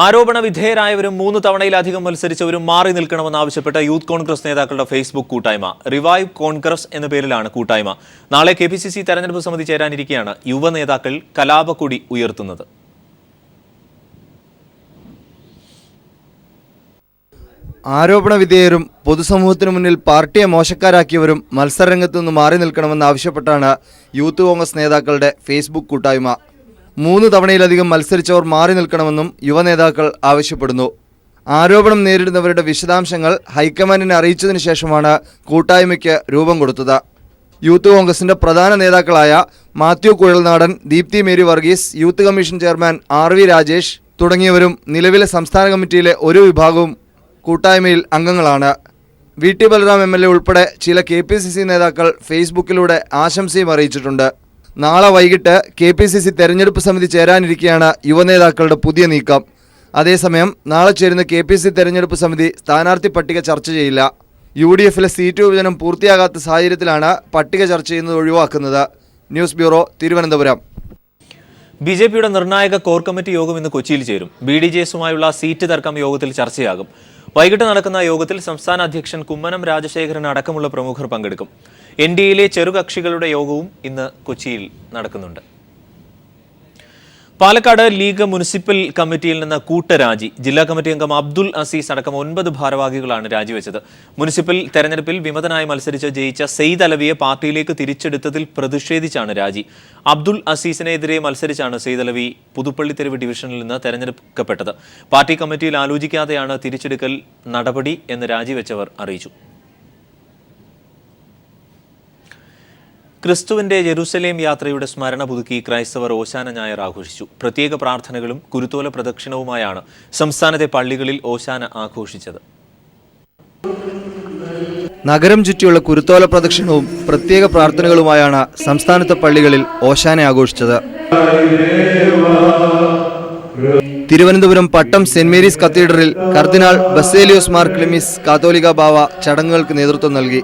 ആരോപണ വിധേയരായവരും 3 തവണയിലധികം മത്സരിച്ചവരും മാറി നിൽക്കണമെന്നാവശ്യപ്പെട്ട യൂത്ത് കോൺഗ്രസ് നേതാക്കളുടെ ഫേസ്ബുക്ക് കൂട്ടായ്മ. റിവൈവ് കോൺഗ്രസ് എന്ന പേരിലാണ് കൂട്ടായ്മ. നാളെ KPCC തെരഞ്ഞെടുപ്പ് സമിതി ചേരാനിരിക്കെയാണ് യുവ നേതാക്കൾ കലാപക്കൊടി ഉയർത്തുന്നത്. ആരോപണ വിധേയരും പൊതുസമൂഹത്തിനു മുന്നിൽ പാർട്ടിയെ മോശക്കാരാക്കിയവരും മത്സരരംഗത്തു നിന്ന് മാറി നിൽക്കണമെന്നാവശ്യപ്പെട്ടാണ് യൂത്ത് കോൺഗ്രസ് നേതാക്കളുടെ ഫേസ്ബുക്ക് കൂട്ടായ്മ. 3 തവണയിലധികം മത്സരിച്ചവർ മാറി നിൽക്കണമെന്നും യുവ നേതാക്കൾ ആവശ്യപ്പെടുന്നു. ആരോപണം നേരിടുന്നവരുടെ വിശദാംശങ്ങൾ ഹൈക്കമാൻഡിനെ അറിയിച്ചതിനു ശേഷമാണ് കൂട്ടായ്മയ്ക്ക് രൂപം കൊടുത്തത്. യൂത്ത് കോൺഗ്രസിന്റെ പ്രധാന നേതാക്കളായ Mathew Kuzhalnadan, Deepthi Mary Varghese, youth commission chairman RV Rajesh തുടങ്ങിയവരും നിലവിലെ സംസ്ഥാന കമ്മിറ്റിയിലെ ഒരു വിഭാഗവും കൂട്ടായ്മയിൽ അംഗങ്ങളാണ്. VT ബലറാം MLA ഉൾപ്പെടെ ചില KPCC നേതാക്കൾ ഫേസ്ബുക്കിലൂടെ ആശംസയും അറിയിച്ചിട്ടുണ്ട്. നാളെ വൈകിട്ട് KPCC തെരഞ്ഞെടുപ്പ് സമിതി ചേരാനിരിക്കെയാണ് യുവനേതാക്കളുടെ പുതിയ നീക്കം. അതേസമയം നാളെ ചേരുന്ന KPCC തെരഞ്ഞെടുപ്പ് സമിതി സ്ഥാനാർത്ഥി പട്ടിക ചർച്ച ചെയ്യില്ല. UDFലെ സീറ്റ് വിഭജനം പൂർത്തിയാകാത്ത സാഹചര്യത്തിലാണ് പട്ടിക ചർച്ച ചെയ്യുന്നത് ഒഴിവാക്കുന്നത്. News bureau, Thiruvananthapuram. BJPയുടെ നിർണായക കോർ കമ്മിറ്റി യോഗം ഇന്ന് കൊച്ചിയിൽ ചേരും. BDJസുമായുള്ള സീറ്റ് തർക്കം യോഗത്തിൽ ചർച്ചയാകും. വൈകിട്ട് നടക്കുന്ന യോഗത്തിൽ സംസ്ഥാന അധ്യക്ഷൻ കുമ്മനം രാജശേഖരൻ അടക്കമുള്ള പ്രമുഖർ പങ്കെടുക്കും. NDAയിലെ ചെറുകക്ഷികളുടെ യോഗവും ഇന്ന് കൊച്ചിയിൽ നടക്കുന്നുണ്ട്. പാലക്കാട് ലീഗ് മുനിസിപ്പൽ കമ്മിറ്റിയിൽ നിന്ന് കൂട്ടരാജി. ജില്ലാ കമ്മിറ്റി അംഗം അബ്ദുൽ അസീസ് അടക്കം 9 ഭാരവാഹികളാണ് രാജിവെച്ചത്. മുനിസിപ്പൽ തെരഞ്ഞെടുപ്പിൽ വിമതനായി മത്സരിച്ച് ജയിച്ച സെയ്ദ് അലവിയെ പാർട്ടിയിലേക്ക് തിരിച്ചെടുത്തതിൽ പ്രതിഷേധിച്ചാണ് രാജി. അബ്ദുൽ അസീസിനെതിരെ മത്സരിച്ചാണ് സെയ്ദ് അലവി പുതുപ്പള്ളിത്തെരുവ് ഡിവിഷനിൽ നിന്ന് തെരഞ്ഞെടുക്കപ്പെട്ടത്. പാർട്ടി കമ്മിറ്റിയിൽ ആലോചിക്കാതെയാണ് തിരിച്ചെടുക്കൽ നടപടി എന്ന് രാജിവെച്ചവർ അറിയിച്ചു. ക്രിസ്തുവിന്റെ ജെറുസലേം യാത്രയുടെ സ്മരണ പുതുക്കി ക്രൈസ്തവർ ഓശാന ഞായർ ആഘോഷിച്ചു. പ്രത്യേക പ്രാർത്ഥനകളും കുരുത്തോല പ്രദക്ഷിണവുമായാണ് സംസ്ഥാനത്തെ പള്ളികളിൽ ഓശാന ആഘോഷിച്ചത്. നഗരം ചുറ്റിയുള്ള കുരുത്തോല പ്രദക്ഷിണവും പ്രത്യേക പ്രാർത്ഥനകളുമായാണ് സംസ്ഥാനത്തെ പള്ളികളിൽ ഓശാന ആഘോഷിച്ചത്. തിരുവനന്തപുരം പട്ടം സെന്റ് മേരീസ് കത്തീഡ്രലിൽ കർദിനാൾ ബസേലിയോസ് മാർ ക്ലിമിസ് കാത്തോലിക്ക ബാവ ചടങ്ങുകൾക്ക് നേതൃത്വം നൽകി.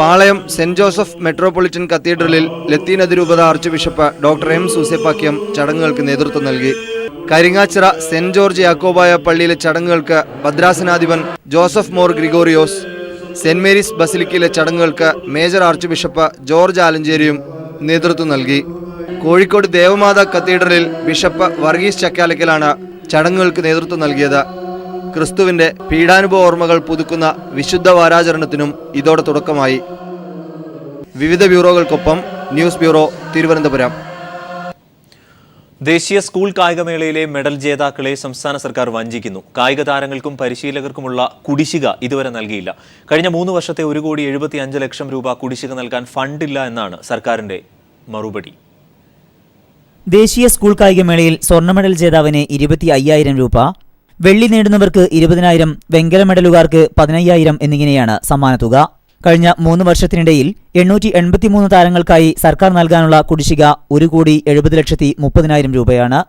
പാളയം സെന്റ് ജോസഫ് മെട്രോപൊളിറ്റൻ കത്തീഡ്രലിൽ ലത്തീൻ അതിരൂപത archbishop doctor M Soosapakiam ചടങ്ങുകൾക്ക് നേതൃത്വം നൽകി. കരിങ്ങാച്ചിറ സെന്റ് ജോർജ് യാക്കോബായ പള്ളിയിലെ ചടങ്ങുകൾക്ക് ഭദ്രാസനാധിപൻ Joseph Mor Gregorios, saint Mary's ബസിലിക്കയിലെ ചടങ്ങുകൾക്ക് മേജർ ആർച്ച് ബിഷപ്പ് ജോർജ് ആലഞ്ചേരിയും നേതൃത്വം നൽകി. കോഴിക്കോട് ദേവമാതാ കത്തീഡ്രലിൽ ബിഷപ്പ് വർഗീസ് ചക്കാലക്കലാണ് ചടങ്ങുകൾക്ക് നേതൃത്വം നൽകിയത്. ക്രിസ്തുവിന്റെ പീഡാനുഭവ ഓർമ്മകൾ പുതുക്കുന്ന വിശുദ്ധ വാരാചരണത്തിനും ഇതോടെ തുടക്കമായി. വിവിധ ബ്യൂറോകൾക്കൊപ്പം ന്യൂസ് ബ്യൂറോ, തിരുവനന്തപുരം. ദേശീയ സ്കൂൾ കായികമേളയിലെ മെഡൽ ജേതാക്കളെ സംസ്ഥാന സർക്കാർ വഞ്ചിക്കുന്നു. കായിക താരങ്ങൾക്കും പരിശീലകർക്കുമുള്ള കുടിശ്ശിക ഇതുവരെ നൽകിയില്ല. കഴിഞ്ഞ 3 വർഷത്തെ 1,75 ലക്ഷം രൂപ കുടിശ്ശിക നൽകാൻ ഫണ്ടില്ല എന്നാണ് സർക്കാരിന്റെ മറുപടി. ദേശീയ സ്കൂൾ കായികമേളയിൽ സ്വർണ്ണ മെഡൽ ജേതാവിന് 25,000 രൂപ, വെള്ളി നേടുന്നവർക്ക് 20,000, വെങ്കല മെഡലുകാർക്ക് 15,000 എന്നിങ്ങനെയാണ് സമ്മാനത്തുക. കഴിഞ്ഞ 3 വർഷത്തിനിടയിൽ 883 താരങ്ങൾക്കായി സർക്കാർ നൽകാനുള്ള കുടിശ്ശിക 1,70,30,000 രൂപയാണ്.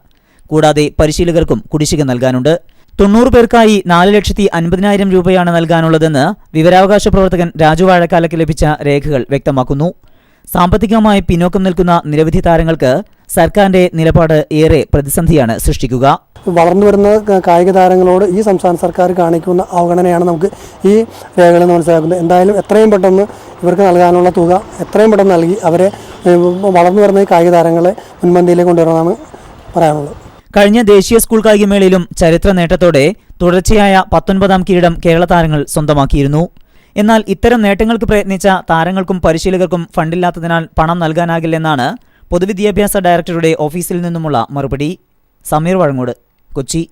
കൂടാതെ പരിശീലകർക്കും കുടിശ്ശിക നൽകാനുണ്ട്. 90 പേർക്കായി 4,50,000 രൂപയാണ് നൽകാനുള്ളതെന്ന് വിവരാവകാശ പ്രവർത്തകൻ രാജു വാഴക്കാലയ്ക്ക് ലഭിച്ച രേഖകൾ വ്യക്തമാക്കുന്നു. സാമ്പത്തികമായി പിന്നോക്കം നിൽക്കുന്ന നിരവധി താരങ്ങൾക്ക് സർക്കാരിന്റെ നിലപാട് ഏറെ പ്രതിസന്ധിയാണ് സൃഷ്ടിക്കുക. വളർന്നു വരുന്ന കായിക താരങ്ങളോട് ഈ സംസ്ഥാന സർക്കാർ കാണിക്കുന്ന അവഗണനയാണ് നമുക്ക് ഈ രേഖകളിൽ നിന്ന് മനസ്സിലാക്കുന്നത്. എന്തായാലും എത്രയും പെട്ടെന്ന് ഇവർക്ക് നൽകാനുള്ള തുക എത്രയും പെട്ടെന്ന് നൽകി അവരെ വളർന്നു വരുന്ന കായിക താരങ്ങളെ മുൻപന്തിയിലേക്ക് കൊണ്ടുവരണമെന്നാണ് പറയാനുള്ളത്. കഴിഞ്ഞ ദേശീയ സ്കൂൾ കായികമേളയിലും ചരിത്ര നേട്ടത്തോടെ തുടർച്ചയായ 19ാം കിരീടം കേരള താരങ്ങൾ സ്വന്തമാക്കിയിരുന്നു. എന്നാൽ ഇത്തരം നേട്ടങ്ങൾക്ക് പ്രയത്നിച്ച താരങ്ങൾക്കും പരിശീലകർക്കും ഫണ്ടില്ലാത്തതിനാൽ പണം നൽകാനാകില്ലെന്നാണ് പൊതുവിദ്യാഭ്യാസ ഡയറക്ടറുടെ ഓഫീസിൽ നിന്നുമുള്ള മറുപടി. സമീർ വഴങ്ങോട്, കൊച്ചി.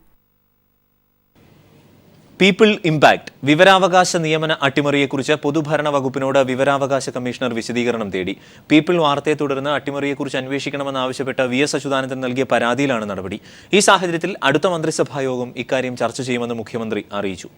പീപ്പിൾ ഇംപാക്ട് വിവരാവകാശ നിയമന അട്ടിമറിയെക്കുറിച്ച് പൊതുഭരണ വകുപ്പിനോട് വിവരാവകാശ കമ്മീഷണർ വിശദീകരണം തേടി. പീപ്പിൾ വാർത്തയെ തുടർന്ന് അട്ടിമറിയെക്കുറിച്ച് അന്വേഷിക്കണമെന്നാവശ്യപ്പെട്ട് VS അച്യുതാനന്ദൻ നൽകിയ പരാതിയിലാണ് നടപടി. ഈ സാഹചര്യത്തിൽ അടുത്ത മന്ത്രിസഭായോഗം ഇക്കാര്യം ചർച്ച ചെയ്യുമെന്ന് മുഖ്യമന്ത്രി അറിയിച്ചു.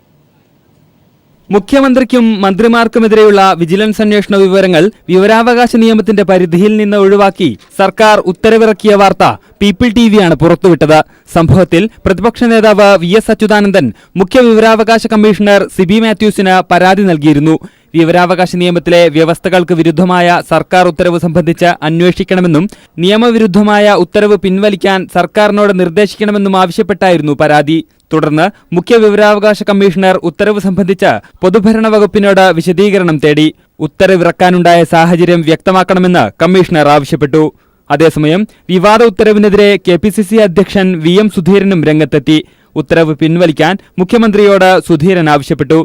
മുഖ്യമന്ത്രിക്കും മന്ത്രിമാർക്കുമെതിരെയുള്ള വിജിലൻസ് അന്വേഷണ വിവരങ്ങൾ വിവരാവകാശ നിയമത്തിന്റെ പരിധിയിൽ നിന്ന് ഒഴിവാക്കി സർക്കാർ ഉത്തരവിറക്കിയ വാർത്ത പീപ്പിൾ ടിവിയാണ് പുറത്തുവിട്ടത്. സംഭവത്തിൽ പ്രതിപക്ഷ നേതാവ് VS അച്യുതാനന്ദൻ മുഖ്യ വിവരാവകാശ കമ്മീഷണർ സിബി മാത്യൂസിന് പരാതി നൽകിയിരുന്നു. വിവരാവകാശ നിയമത്തിലെ വ്യവസ്ഥകൾക്ക് വിരുദ്ധമായ സർക്കാർ ഉത്തരവ് സംബന്ധിച്ച് അന്വേഷിക്കണമെന്നും നിയമവിരുദ്ധമായ ഉത്തരവ് പിൻവലിക്കാൻ സർക്കാരിനോട് നിർദ്ദേശിക്കണമെന്നും ആവശ്യപ്പെട്ടായിരുന്നു പരാതി. തുടർന്ന് മുഖ്യ വിവരാവകാശ കമ്മീഷണർ ഉത്തരവ് സംബന്ധിച്ച് പൊതുഭരണ വകുപ്പിനോട് വിശദീകരണം തേടി. ഉത്തരവിറക്കാനുണ്ടായ സാഹചര്യം വ്യക്തമാക്കണമെന്ന് കമ്മീഷണർ ആവശ്യപ്പെട്ടു. അതേസമയം വിവാദ ഉത്തരവിനെതിരെ KPCC അധ്യക്ഷൻ VM സുധീരനും രംഗത്തെത്തി. ഉത്തരവ് പിൻവലിക്കാൻ മുഖ്യമന്ത്രിയോട് സുധീരൻ ആവശ്യപ്പെട്ടു.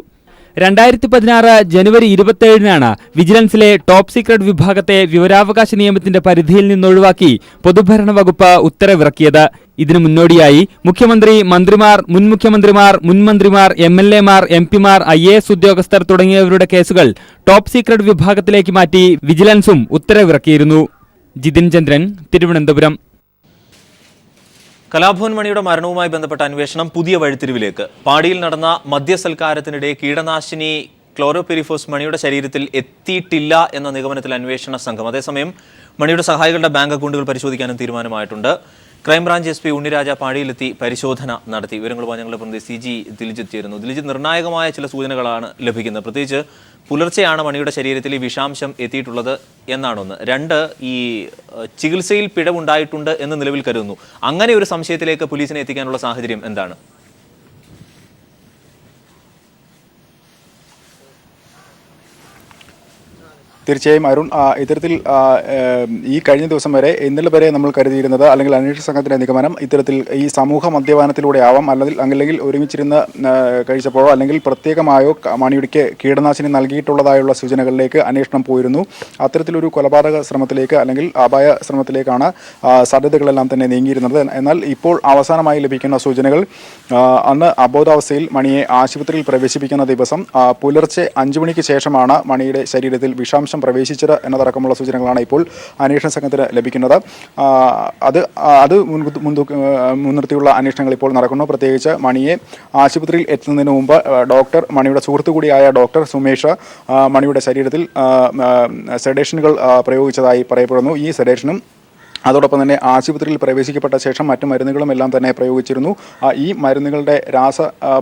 2016 ജനുവരി 27-നാണ് വിജിലൻസിലെ ടോപ്പ് സീക്രട്ട് വിഭാഗത്തെ വിവരാവകാശ നിയമത്തിന്റെ പരിധിയിൽ നിന്നൊഴിവാക്കി പൊതുഭരണ വകുപ്പ് ഉത്തരവിറക്കിയത്. ഇതിനു മുന്നോടിയായി മുഖ്യമന്ത്രി, മന്ത്രിമാർ, മുൻ മുഖ്യമന്ത്രിമാർ, മുൻ മന്ത്രിമാർ, MLA-മാർ, MP-മാർ, IAS ഉദ്യോഗസ്ഥർ തുടങ്ങിയവരുടെ കേസുകൾ ടോപ്പ് സീക്രട്ട് വിഭാഗത്തിലേക്ക് മാറ്റി വിജിലൻസും ഉത്തരവിറക്കിയിരുന്നു. ജിതിൻ ചന്ദ്രൻ, തിരുവനന്തപുരം. കലാഭവൻ മണിയുടെ മരണവുമായി ബന്ധപ്പെട്ട അന്വേഷണം പുതിയ വഴിത്തിരിവിലേക്ക്. പാടിയിൽ നടന്ന മദ്യസൽക്കാരത്തിനിടെ കീടനാശിനി ക്ലോറോപെരിഫോസ് മണിയുടെ ശരീരത്തിൽ എത്തിയിട്ടില്ല എന്ന നിഗമനത്തിൽ അന്വേഷണ സംഘം. അതേസമയം മണിയുടെ സഹായികളുടെ ബാങ്ക് അക്കൗണ്ടുകൾ പരിശോധിക്കാനും തീരുമാനമായിട്ടുണ്ട്. ക്രൈംബ്രാഞ്ച് SP ഉണ്ണിരാജ പാടിയിലെത്തി പരിശോധന നടത്തി. വിവരങ്ങളുമായി ഞങ്ങളുടെ പ്രതിനിധി CG ദിൽജിത്ത് ചേരുന്നു. ദിൽജിത്ത്, നിർണായകമായ ചില സൂചനകളാണ് ലഭിക്കുന്നത്. പ്രത്യേകിച്ച് പുലർച്ചെയാണ് മണിയുടെ ശരീരത്തിൽ ഈ വിഷാംശം എത്തിയിട്ടുള്ളത് എന്നാണൊന്ന്. 2, ഈ ചികിത്സയിൽ പിഴവുണ്ടായിട്ടുണ്ട് എന്ന് നിലവിൽ കരുതുന്നു. അങ്ങനെ ഒരു സംശയത്തിലേക്ക് പോലീസിനെ എത്തിക്കാനുള്ള സാഹചര്യം എന്താണ്? തീർച്ചയായും അരുൺ, ഇത്തരത്തിൽ ഈ കഴിഞ്ഞ ദിവസം വരെ ഇന്നലെ വരെ നമ്മൾ കരുതിയിരുന്നത്, അല്ലെങ്കിൽ അന്വേഷണ സംഘത്തിന്റെ നിഗമനം, ഇത്തരത്തിൽ ഈ സമൂഹ മദ്യപാനത്തിലൂടെ ആവാം, അല്ലെങ്കിൽ ഒരുമിച്ചിരുന്ന് കഴിച്ചപ്പോഴോ അല്ലെങ്കിൽ പ്രത്യേകമായോ മണിയുടെ കീടനാശിനി നൽകിയിട്ടുള്ളതായുള്ള സൂചനകളിലേക്ക് അന്വേഷണം പോയിരുന്നു. അത്തരത്തിലൊരു കൊലപാതക ശ്രമത്തിലേക്ക് അല്ലെങ്കിൽ അപായ ശ്രമത്തിലേക്കാണ് സാധ്യതകളെല്ലാം തന്നെ നീങ്ങിയിരുന്നത്. എന്നാൽ ഇപ്പോൾ അവസാനമായി ലഭിക്കുന്ന സൂചനകൾ, അന്ന് അബോധാവസ്ഥയിൽ മണിയെ ആശുപത്രിയിൽ പ്രവേശിപ്പിക്കുന്ന ദിവസം പുലർച്ചെ 5 മണിക്ക് ശേഷമാണ് മണിയുടെ ശരീരത്തിൽ വിഷാംശം പ്രവേശിച്ചത് എന്നതടക്കമുള്ള സൂചനകളാണ് ഇപ്പോൾ അന്വേഷണ സംഘത്തിന് ലഭിക്കുന്നത്. അത് മുൻനിർത്തിയുള്ള അന്വേഷണങ്ങൾ ഇപ്പോൾ നടക്കുന്നു. പ്രത്യേകിച്ച് മണിയെ ആശുപത്രിയിൽ എത്തുന്നതിന് മുമ്പ് മണിയുടെ സുഹൃത്തു കൂടിയായ ഡോക്ടർ സുമേഷ് മണിയുടെ ശരീരത്തിൽ സെഡേഷനുകൾ പ്രയോഗിച്ചതായി പറയപ്പെടുന്നു. ഈ സെഡേഷനും അതോടൊപ്പം തന്നെ ആശുപത്രിയിൽ പ്രവേശിക്കപ്പെട്ട ശേഷം മറ്റു മരുന്നുകളും എല്ലാം തന്നെ പ്രയോഗിച്ചിരുന്നു. ഈ മരുന്നുകളുടെ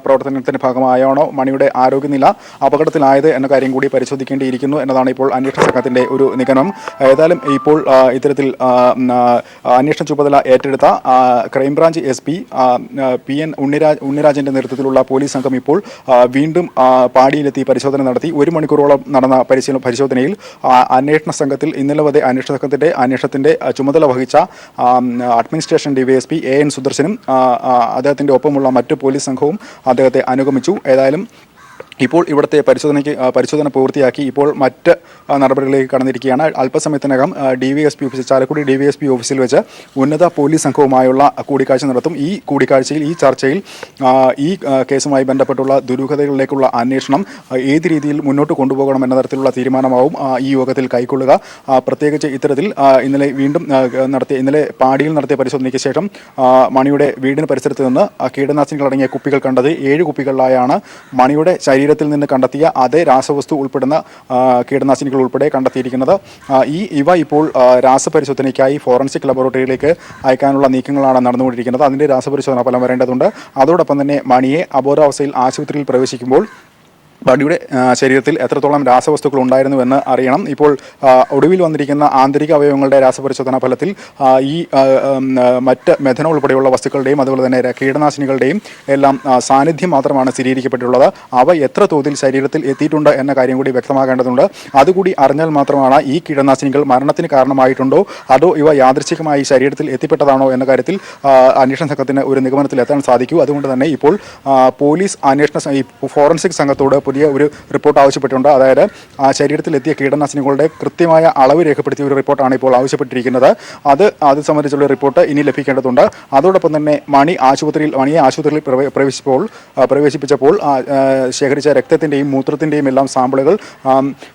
പ്രവർത്തനത്തിന്റെ ഭാഗമായാണോ മണിയുടെ ആരോഗ്യനില അപകടത്തിലായത് എന്ന കാര്യം കൂടി പരിശോധിക്കേണ്ടിയിരിക്കുന്നു എന്നതാണ് ഇപ്പോൾ അന്വേഷണ സംഘത്തിന്റെ ഒരു നിഗമനം. ഏതായാലും ഇപ്പോൾ ഇത്തരത്തിൽ അന്വേഷണ ചുമതല ഏറ്റെടുത്ത ക്രൈംബ്രാഞ്ച് SP PN ഉണ്ണിരാജന്റെ നേതൃത്വത്തിലുള്ള പോലീസ് സംഘം ഇപ്പോൾ വീണ്ടും പാടിയിലെത്തി പരിശോധന നടത്തി. 1 മണിക്കൂറോളം നടന്ന പരിശോധനയിൽ അന്വേഷണ സംഘത്തിൽ ഇന്നലെ വരെ അന്വേഷണത്തിന്റെ ചുമതല വഹിച്ച അഡ്മിനിസ്ട്രേഷൻ DYSP AN സുദർശനും അദ്ദേഹത്തിന്റെ ഒപ്പമുള്ള മറ്റു പോലീസ് സംഘവും അദ്ദേഹത്തെ അനുഗമിച്ചു. ഏതായാലും ഇപ്പോൾ ഇവിടുത്തെ പരിശോധന പൂർത്തിയാക്കി ഇപ്പോൾ മറ്റ് നടപടികളിലേക്ക് കടന്നിരിക്കുകയാണ്. അല്പസമയത്തിനകം ചാലക്കുടി DYSP ഓഫീസിൽ വെച്ച് ഉന്നത പോലീസ് സംഘവുമായുള്ള കൂടിക്കാഴ്ച നടത്തും. ഈ ചർച്ചയിൽ ഈ കേസുമായി ബന്ധപ്പെട്ടുള്ള ദുരൂഹതകളിലേക്കുള്ള അന്വേഷണം ഏത് രീതിയിൽ മുന്നോട്ട് കൊണ്ടുപോകണം എന്ന തരത്തിലുള്ള തീരുമാനമാവും ഈ യോഗത്തിൽ കൈക്കൊള്ളുക. പ്രത്യേകിച്ച് ഇത്തരത്തിൽ ഇന്നലെ പാടിയിൽ നടത്തിയ പരിശോധനയ്ക്ക് ശേഷം മണിയുടെ വീടിന് പരിസരത്ത് നിന്ന് കീടനാശിനികൾ അടങ്ങിയ കുപ്പികൾ കണ്ടത് 7 കുപ്പികളിലായാണ് മണിയുടെ ശരീരത്തിൽ നിന്ന് കണ്ടെത്തിയ അതേ രാസവസ്തു ഉൾപ്പെടുന്ന കീടനാശിനികൾ ഉൾപ്പെടെ കണ്ടെത്തിയിരിക്കുന്നത്. ഇവ ഇപ്പോൾ രാസപരിശോധനയ്ക്കായി ഫോറൻസിക് ലബോറട്ടറിയിലേക്ക് അയക്കാനുള്ള നീക്കങ്ങളാണ് നടന്നുകൊണ്ടിരിക്കുന്നത്. അതിൻ്റെ രാസപരിശോധന ഫലം വരേണ്ടതുണ്ട്. അതോടൊപ്പം തന്നെ മണിയെ അബോധാവസ്ഥയിൽ ആശുപത്രിയിൽ പ്രവേശിക്കുമ്പോൾ മണിയുടെ ശരീരത്തിൽ എത്രത്തോളം രാസവസ്തുക്കൾ ഉണ്ടായിരുന്നുവെന്ന് അറിയണം. ഇപ്പോൾ ഒടുവിൽ വന്നിരിക്കുന്ന ആന്തരിക അവയവങ്ങളുടെ രാസപരിശോധനാ ഫലത്തിൽ ഈ മറ്റ് മെഥനോൾ ഉൾപ്പെടെയുള്ള വസ്തുക്കളുടെയും അതുപോലെ തന്നെ കീടനാശിനികളുടെയും എല്ലാം സാന്നിധ്യം മാത്രമാണ് സ്ഥിരീകരിക്കപ്പെട്ടിട്ടുള്ളത്. അവ എത്ര തോതിൽ ശരീരത്തിൽ എത്തിയിട്ടുണ്ട് എന്ന കാര്യം കൂടി വ്യക്തമാക്കേണ്ടതുണ്ട്. അതുകൂടി അറിഞ്ഞാൽ മാത്രമാണ് ഈ കീടനാശിനികൾ മരണത്തിന് കാരണമായിട്ടുണ്ടോ അതോ ഇവ യാദൃച്ഛികമായി ശരീരത്തിൽ എത്തിപ്പെട്ടതാണോ എന്ന കാര്യത്തിൽ അന്വേഷണ സംഘത്തിന് ഒരു നിഗമനത്തിൽ എത്താൻ സാധിക്കൂ. അതുകൊണ്ട് തന്നെ ഇപ്പോൾ പോലീസ് ഫോറൻസിക് സംഘത്തോട് പുതിയ ഒരു റിപ്പോർട്ട് ആവശ്യപ്പെട്ടിട്ടുണ്ട്. അതായത് ശരീരത്തിൽ എത്തിയ കീടനാശിനികളുടെ കൃത്യമായ അളവ് രേഖപ്പെടുത്തിയ ഒരു റിപ്പോർട്ടാണ് ഇപ്പോൾ ആവശ്യപ്പെട്ടിരിക്കുന്നത്. അത് സംബന്ധിച്ചുള്ള റിപ്പോർട്ട് ഇനി ലഭിക്കേണ്ടതുണ്ട്. അതോടൊപ്പം തന്നെ മണിയെ ആശുപത്രിയിൽ പ്രവേശിപ്പിച്ചപ്പോൾ ശേഖരിച്ച രക്തത്തിൻ്റെയും മൂത്രത്തിൻ്റെയും എല്ലാം സാമ്പിളുകൾ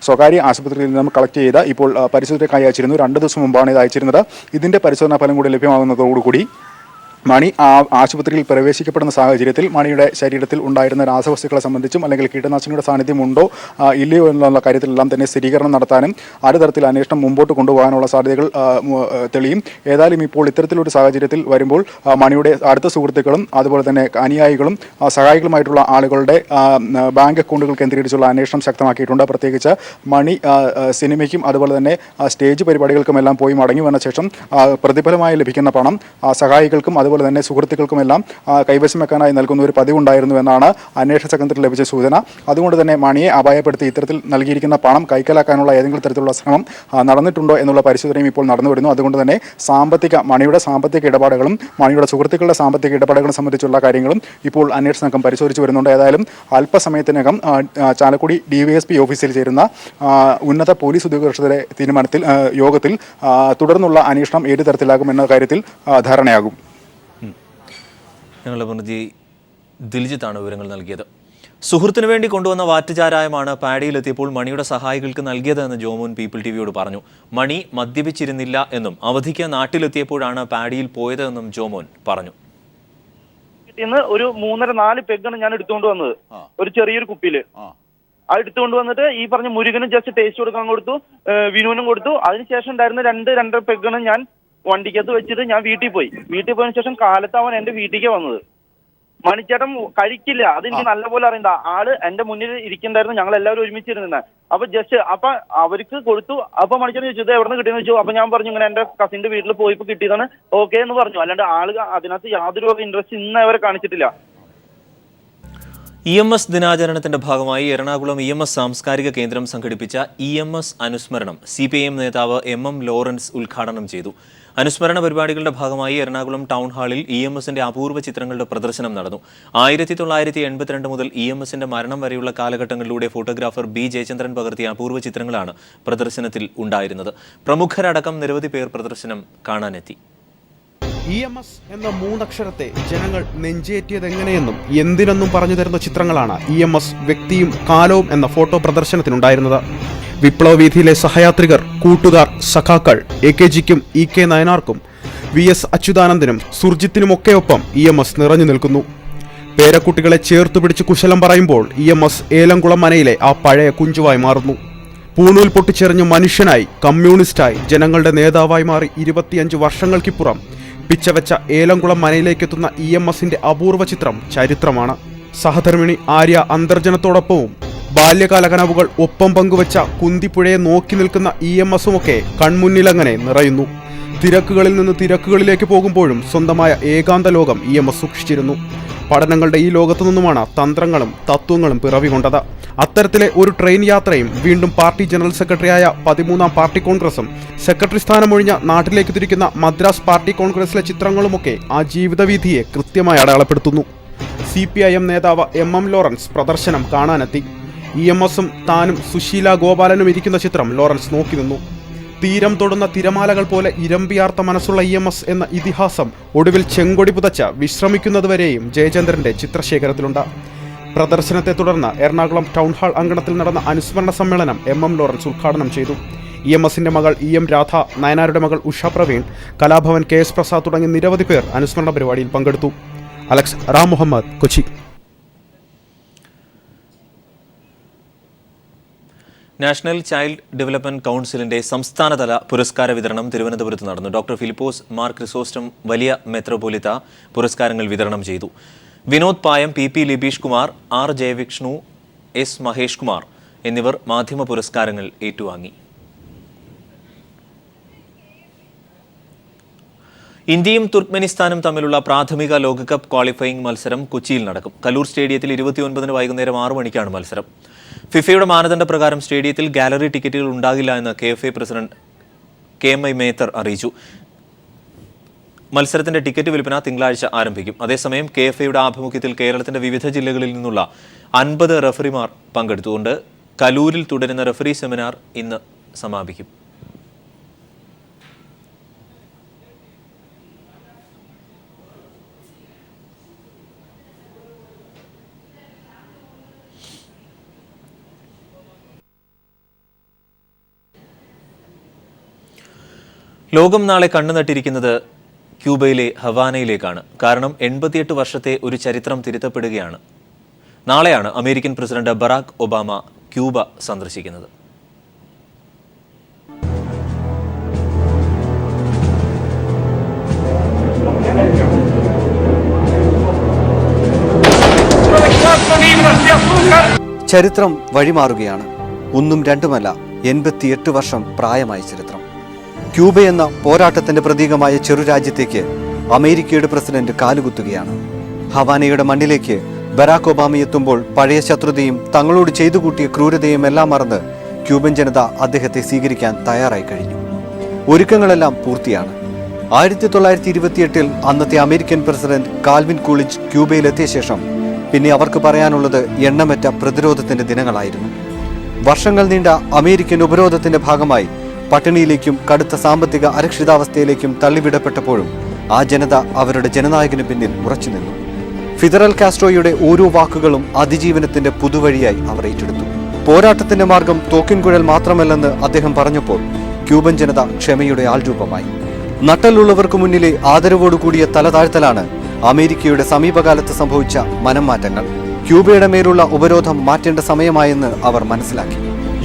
സ്വകാര്യ ആശുപത്രിയിൽ നിന്നും കളക്ട് ചെയ്ത് ഇപ്പോൾ പരിശോധനയ്ക്കായി അയച്ചിരുന്നു. 2 ദിവസം മുമ്പാണ് ഇത് അയച്ചിരുന്നത്. ഇതിൻ്റെ പരിശോധനാ ഫലം കൂടി ലഭ്യമാകുന്നതോടുകൂടി മണി ആശുപത്രിയിൽ പ്രവേശിക്കപ്പെടുന്ന സാഹചര്യത്തിൽ മണിയുടെ ശരീരത്തിൽ ഉണ്ടായിരുന്ന രാസവസ്തുക്കളെ സംബന്ധിച്ചും അല്ലെങ്കിൽ കീടനാശിനിയുടെ സാന്നിധ്യം ഉണ്ടോ ഇല്ലയോ എന്നുള്ള കാര്യത്തിലെല്ലാം തന്നെ സ്ഥിരീകരണം നടത്താനും ആ തരത്തിൽ അന്വേഷണം മുമ്പോട്ട് കൊണ്ടുപോകാനുള്ള സാധ്യതകൾ തെളിയും. ഏതായാലും ഇപ്പോൾ ഇത്തരത്തിലൊരു സാഹചര്യത്തിൽ വരുമ്പോൾ മണിയുടെ അടുത്ത സുഹൃത്തുക്കളും അതുപോലെ തന്നെ അനുയായികളും സഹായികളുമായിട്ടുള്ള ആളുകളുടെ ബാങ്ക് അക്കൗണ്ടുകൾ കേന്ദ്രീകരിച്ചുള്ള അന്വേഷണം ശക്തമാക്കിയിട്ടുണ്ട്. പ്രത്യേകിച്ച് മണി സിനിമയ്ക്കും അതുപോലെ തന്നെ സ്റ്റേജ് പരിപാടികൾക്കുമെല്ലാം പോയി മടങ്ങി വന്ന ശേഷം പ്രതിഫലമായി ലഭിക്കുന്ന പണം സഹായികൾക്കും അതുപോലെ തന്നെ സുഹൃത്തുക്കൾക്കുമെല്ലാം കൈവശം വെക്കാനായി നൽകുന്ന ഒരു പതിവുണ്ടായിരുന്നു എന്നാണ് അന്വേഷണ സംഘത്തിന് ലഭിച്ച സൂചന. അതുകൊണ്ട് തന്നെ മണിയെ അപായപ്പെടുത്തി ഇത്തരത്തിൽ നൽകിയിരിക്കുന്ന പണം കൈക്കലാക്കാനുള്ള ഏതെങ്കിലും തരത്തിലുള്ള ശ്രമം നടന്നിട്ടുണ്ടോ എന്നുള്ള പരിശോധനയും ഇപ്പോൾ നടന്നു വരുന്നു. അതുകൊണ്ട് തന്നെ മണിയുടെ സാമ്പത്തിക ഇടപാടുകളും മണിയുടെ സുഹൃത്തുക്കളുടെ സാമ്പത്തിക ഇടപാടുകളും സംബന്ധിച്ചുള്ള കാര്യങ്ങളും ഇപ്പോൾ അന്വേഷണ സംഘം പരിശോധിച്ചു വരുന്നുണ്ട്. ഏതായാലും അല്പസമയത്തിനകം ചാലക്കുടി DYSP ഓഫീസിൽ ചേരുന്ന ഉന്നത പോലീസ് ഉദ്യോഗസ്ഥരുടെ യോഗത്തിൽ തുടർന്നുള്ള അന്വേഷണം ഏത് തരത്തിലാകും എന്ന കാര്യത്തിൽ ധാരണയാകും. ഞങ്ങളുടെ പ്രതിനിധി ദിൽജിത്താണ് വിവരങ്ങൾ നൽകിയത്. സുഹൃത്തിനു വേണ്ടി കൊണ്ടുവന്ന വാറ്റുചാരായമാണ് പാഡിയിലെത്തിയപ്പോൾ മണിയുടെ സഹായികൾക്ക് നൽകിയതെന്ന് ജോമോൻ പീപ്പിൾ ടിവിയോട് പറഞ്ഞു. മണി മദ്യപിച്ചിരുന്നില്ല എന്നും അവധിക്ക് നാട്ടിലെത്തിയപ്പോഴാണ് പാഡിയിൽ പോയതെന്നും ജോമോൻ പറഞ്ഞു. ഒരു 3-4 പെഗ്ഗാണ് ഞാൻ എടുത്തുകൊണ്ട് വന്നത്, ഒരു ചെറിയൊരു കുപ്പിയില്. അത് എടുത്തുകൊണ്ട് വന്നിട്ട് ഈ പറഞ്ഞ മുരുകനും ജസ്റ്റ് ടേസ്റ്റ് കൊടുക്കാൻ കൊടുത്തു, വിനുവിനും കൊടുത്തു. അതിനുശേഷം ഉണ്ടായിരുന്ന 2-2.5 പെഗ്ഗാണ് ഞാൻ വണ്ടിക്കകത്ത് വെച്ചിട്ട് ഞാൻ വീട്ടിൽ പോയതിനു ശേഷം കാലത്ത് അവൻ എന്റെ വീട്ടിലേക്ക് വന്നത്. മണിച്ചേട്ടൻ കഴിക്കില്ല, അതെനിക്ക് നല്ലപോലെ അറിയണ്ട. ആള് എന്റെ മുന്നിൽ ഇരിക്കണ്ടായിരുന്നു, ഞങ്ങൾ എല്ലാവരും ഒരുമിച്ചിരുന്ന. അപ്പൊ അവർക്ക് കൊടുത്തു. അപ്പൊ മണിച്ചേട്ടൻ ചോദിച്ചു ഇത് എവിടെ നിന്ന് കിട്ടിയെന്ന് ചോദിച്ചു. അപ്പൊ ഞാൻ പറഞ്ഞു ഇങ്ങനെ എന്റെ കസിന്റെ വീട്ടിൽ പോയപ്പോ കിട്ടിയതാണ്, ഓക്കെ എന്ന് പറഞ്ഞു. അല്ലാണ്ട് ആള് അതിനകത്ത് യാതൊരു ഇൻട്രസ്റ്റ് ഇന്ന് അവരെ കാണിച്ചിട്ടില്ല. EMS ദിനാചരണത്തിന്റെ ഭാഗമായി എറണാകുളം EMS സാംസ്കാരിക കേന്ദ്രം സംഘടിപ്പിച്ച EMS അനുസ്മരണം CPIM നേതാവ് MM ലോറൻസ് ഉദ്ഘാടനം ചെയ്തു. അനുസ്മരണ പരിപാടികളുടെ ഭാഗമായി എറണാകുളം ടൗൺ ഹാളിൽ EMSന്റെ അപൂർവ ചിത്രങ്ങളുടെ പ്രദർശനം നടന്നു. 1982 മുതൽ EMSന്റെ മരണം വരെയുള്ള കാലഘട്ടങ്ങളിലൂടെ ഫോട്ടോഗ്രാഫർ B ജയചന്ദ്രൻ പകർത്തിയ അപൂർവ ചിത്രങ്ങളാണ് പ്രദർശനത്തിൽ ഉണ്ടായിരുന്നത്. പ്രമുഖരടക്കം നിരവധി പേർ പ്രദർശനം കാണാനെത്തി. EMS എന്ന 3 അക്ഷരത്തെ ജനങ്ങൾ നെഞ്ചേറ്റിയതെങ്ങനെയെന്നും എന്തിനെന്നും പറഞ്ഞു തരുന്ന ചിത്രങ്ങളാണ് EMS വ്യക്തിയും കാലവും എന്ന ഫോട്ടോ പ്രദർശനത്തിനുണ്ടായിരുന്നത്. വിപ്ലവ വീഥിയിലെ സഹയാത്രികർ, കൂട്ടുകാർ, സഖാക്കൾ AKGക്കും EK നയനാർക്കും VS അച്യുതാനന്ദനും സുർജിത്തിനുമൊക്കെയൊപ്പം EMS നിറഞ്ഞു നിൽക്കുന്നു. പേരക്കുട്ടികളെ ചേർത്തുപിടിച്ച് കുശലം പറയുമ്പോൾ EMS ഏലംകുളം മനയിലെ ആ പഴയ കുഞ്ചുവായി മാറുന്നു. പൂണൂൽ പൊട്ടിച്ചെറിഞ്ഞ് മനുഷ്യനായി, കമ്മ്യൂണിസ്റ്റായി, ജനങ്ങളുടെ നേതാവായി മാറി 25 വർഷങ്ങൾക്കിപ്പുറം പിച്ചവെച്ച ഏലംകുളം മനയിലേക്കെത്തുന്ന EMSന്റെ അപൂർവ ചിത്രം ചരിത്രമാണ്. സഹധർമ്മിണി ആര്യ അന്തർജനത്തോടൊപ്പവും ബാല്യകാല കനവുകൾ ഒപ്പം പങ്കുവച്ച കുന്തിപ്പുഴയെ നോക്കി നിൽക്കുന്ന EMSുമൊക്കെ കൺമുന്നിലങ്ങനെ നിറയുന്നു. തിരക്കുകളിൽ നിന്ന് തിരക്കുകളിലേക്ക് പോകുമ്പോഴും സ്വന്തമായ ഏകാന്ത ലോകം EMS സൂക്ഷിച്ചിരുന്നു. പഠനങ്ങളുടെ ഈ ലോകത്തു നിന്നുമാണ് തന്ത്രങ്ങളും തത്വങ്ങളും പിറവികൊണ്ടത്. അത്തരത്തിലെ ഒരു ട്രെയിൻ യാത്രയും വീണ്ടും പാർട്ടി ജനറൽ സെക്രട്ടറിയായ 13ാം പാർട്ടി കോൺഗ്രസും സെക്രട്ടറി സ്ഥാനമൊഴിഞ്ഞ നാട്ടിലേക്ക് തിരിക്കുന്ന മദ്രാസ് പാർട്ടി കോൺഗ്രസിലെ ചിത്രങ്ങളുമൊക്കെ ആ ജീവിതവീഥിയെ കൃത്യമായി അടയാളപ്പെടുത്തുന്നു. CPIM നേതാവ് MM ലോറൻസ് പ്രദർശനം കാണാനെത്തി. EMSും താനും സുശീല ഗോപാലനും ഇരിക്കുന്ന ചിത്രം ലോറൻസ് നോക്കി നിന്നു. തീരം തൊടുന്ന തിരമാലകൾ പോലെ ഇരമ്പിയാർത്ത മനസ്സുള്ള EMS എന്ന ഇതിഹാസം ഒടുവിൽ ചെങ്കൊടി പുതച്ച വിശ്രമിക്കുന്നതുവരെയും ജയചന്ദ്രന്റെ ചിത്രശേഖരത്തിലുണ്ട്. പ്രദർശനത്തെ തുടർന്ന് എറണാകുളം ടൗൺ ഹാൾ അങ്കണത്തിൽ നടന്ന അനുസ്മരണ സമ്മേളനം MM ലോറൻസ് ഉദ്ഘാടനം ചെയ്തു. EMSന്റെ മകൾ EM രാധ, നയനാരുടെ മകൾ ഉഷ പ്രവീൺ, കലാഭവൻ KS പ്രസാദ് തുടങ്ങി നിരവധി പേർ അനുസ്മരണ പരിപാടിയിൽ പങ്കെടുത്തു. Alex Ram Muhammad, Kochi. National child development കൗൺസിലിന്റെ സംസ്ഥാനതല പുരസ്കാര വിതരണം തിരുവനന്തപുരത്ത് നടന്നു. ഡോക്ടർ ഫിലിപ്പോസ് മാർ ക്രിസോസ്റ്റം വലിയ മെത്രോപൊലിത്ത പുരസ്കാരങ്ങൾ വിതരണം ചെയ്തു. വിനോദ് പായം, PP Libeesh Kumar, R ജയവിഷ്ണു, S Mahesh Kumar എന്നിവർ മാധ്യമ പുരസ്കാരങ്ങൾ ഏറ്റുവാങ്ങി. ഇന്ത്യയും തുർക്ക്മെനിസ്ഥാനും തമ്മിലുള്ള പ്രാഥമിക ലോകകപ്പ് ക്വാളിഫയിംഗ് മത്സരം കൊച്ചിയിൽ നടക്കും. കലൂർ സ്റ്റേഡിയത്തിൽ 29 വൈകുന്നേരം 6 മണിക്കാണ് മത്സരം. ഫിഫയുടെ മാനദണ്ഡ പ്രകാരം സ്റ്റേഡിയത്തിൽ ഗാലറി ടിക്കറ്റുകൾ ഉണ്ടാകില്ല എന്ന് KFA പ്രസിഡന്റ് KMI മേത്തർ അറിയിച്ചു. മത്സരത്തിന്റെ ടിക്കറ്റ് വിൽപ്പന തിങ്കളാഴ്ച ആരംഭിക്കും. അതേസമയം KFAയുടെ ആഭിമുഖ്യത്തിൽ കേരളത്തിന്റെ വിവിധ ജില്ലകളിൽ നിന്നുള്ള 50 റഫറിമാർ പങ്കെടുത്തുകൊണ്ട് കലൂരിൽ തുടരുന്ന റഫറി സെമിനാർ ഇന്ന് സമാപിക്കും. ലോകം നാളെ കണ്ണുനട്ടിരിക്കുന്നത് ക്യൂബയിലെ ഹവാനയിലേക്കാണ്. കാരണം 88 വർഷത്തെ ഒരു ചരിത്രം തിരുത്തപ്പെടുകയാണ്. നാളെയാണ് American president Barack Obama Cuba സന്ദർശിക്കുന്നത്. ചരിത്രം വഴിമാറുകയാണ്. ഒന്നും രണ്ടുമല്ല, 88 വർഷം പ്രായമായ ചരിത്രം. ക്യൂബ എന്ന പോരാട്ടത്തിന്റെ പ്രതീകമായ ചെറുരാജ്യത്തേക്ക് അമേരിക്കയുടെ പ്രസിഡന്റ് കാലുകുത്തുകയാണ്. ഹവാനയുടെ മണ്ണിലേക്ക് ബറാക് ഒബാമ എത്തുമ്പോൾ പഴയ ശത്രുതയും തങ്ങളോട് ചെയ്തു കൂട്ടിയ ക്രൂരതയും എല്ലാം മറന്ന് ക്യൂബൻ ജനത അദ്ദേഹത്തെ സ്വീകരിക്കാൻ തയ്യാറായി കഴിഞ്ഞു. ഒരുക്കങ്ങളെല്ലാം പൂർത്തിയാണ്. 1928 അന്നത്തെ അമേരിക്കൻ പ്രസിഡന്റ് കാൽവിൻ കൂളിജ് ക്യൂബയിലെത്തിയ ശേഷം പിന്നെ അവർക്ക് പറയാനുള്ളത് എണ്ണമറ്റ പ്രതിരോധത്തിന്റെ ദിനങ്ങളായിരുന്നു. വർഷങ്ങൾ നീണ്ട അമേരിക്കൻ ഉപരോധത്തിന്റെ ഭാഗമായി പട്ടിണിയിലേക്കും കടുത്ത സാമ്പത്തിക അരക്ഷിതാവസ്ഥയിലേക്കും തള്ളിവിടപ്പെട്ടപ്പോഴും ആ ജനത അവരുടെ ജനനായകന് പിന്നിൽ ഉറച്ചുനിന്നു. ഫിദറൽ കാസ്ട്രോയുടെ ഓരോ വാക്കുകളും അതിജീവനത്തിന്റെ പുതുവഴിയായി അവർ ഏറ്റെടുത്തു. പോരാട്ടത്തിന്റെ മാർഗം തോക്കിൻകുഴൽ മാത്രമല്ലെന്ന് അദ്ദേഹം പറഞ്ഞപ്പോൾ ക്യൂബൻ ജനത ക്ഷമയുടെ ആൾരൂപമായി. നട്ടലുള്ളവർക്ക് മുന്നിലെ ആദരവോടുകൂടിയ തലതാഴ്ത്തലാണ് അമേരിക്കയുടെ സമീപകാലത്ത് സംഭവിച്ച മനംമാറ്റങ്ങൾ. ക്യൂബയുടെ മേലുള്ള ഉപരോധം മാറ്റേണ്ട സമയമായെന്ന് അവർ മനസ്സിലാക്കി.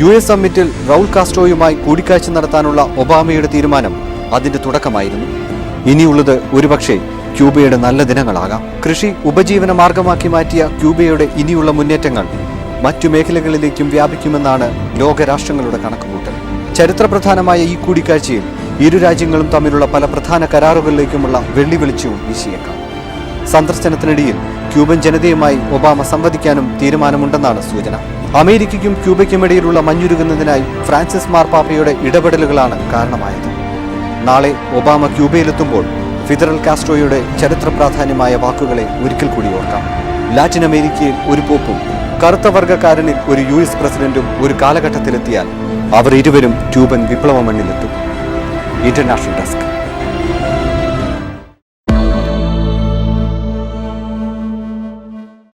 US സമ്മിറ്റിൽ റൗൾ കാസ്ട്രോയുമായി കൂടിക്കാഴ്ച നടത്താനുള്ള ഒബാമയുടെ തീരുമാനം അതിന്റെ തുടക്കമായിരുന്നു. ഇനിയുള്ളത് ഒരുപക്ഷെ ക്യൂബയുടെ നല്ല ദിനങ്ങളാകാം. കൃഷി ഉപജീവന മാർഗമാക്കി മാറ്റിയ ക്യൂബയുടെ ഇനിയുള്ള മുന്നേറ്റങ്ങൾ മറ്റു മേഖലകളിലേക്കും വ്യാപിക്കുമെന്നാണ് ലോകരാഷ്ട്രങ്ങളുടെ കണക്കുകൂട്ടൽ. ചരിത്രപ്രധാനമായ ഈ കൂടിക്കാഴ്ചയിൽ ഇരു രാജ്യങ്ങളും തമ്മിലുള്ള പല പ്രധാന കരാറുകളിലേക്കുമുള്ള വെള്ളി വെളിച്ചവും വീശിയേക്കാം. സന്ദർശനത്തിനിടയിൽ ക്യൂബൻ ജനതയുമായി ഒബാമ സംവദിക്കാനും തീരുമാനമുണ്ടെന്നാണ് സൂചന. അമേരിക്കയ്ക്കും ക്യൂബയ്ക്കുമിടയിലുള്ള മഞ്ഞുരുകുന്നതിനായി ഫ്രാൻസിസ് മാർപ്പാപ്പയുടെ ഇടപെടലുകളാണ് കാരണമായത്. നാളെ ഒബാമ ക്യൂബയിലെത്തുമ്പോൾ ഫിദറൽ കാസ്ട്രോയുടെ ചരിത്ര പ്രാധാന്യമായ വാക്കുകളെ ഒരിക്കൽ കൂടി ഓർക്കാം. ലാറ്റിൻ അമേരിക്കയിൽ ഒരു പോപ്പും കറുത്ത വർഗ്ഗക്കാരനിൽ ഒരു US പ്രസിഡന്റും ഒരു കാലഘട്ടത്തിലെത്തിയാൽ അവർ ഇരുവരും ക്യൂബൻ വിപ്ലവ മണ്ണിലെത്തും. International desk.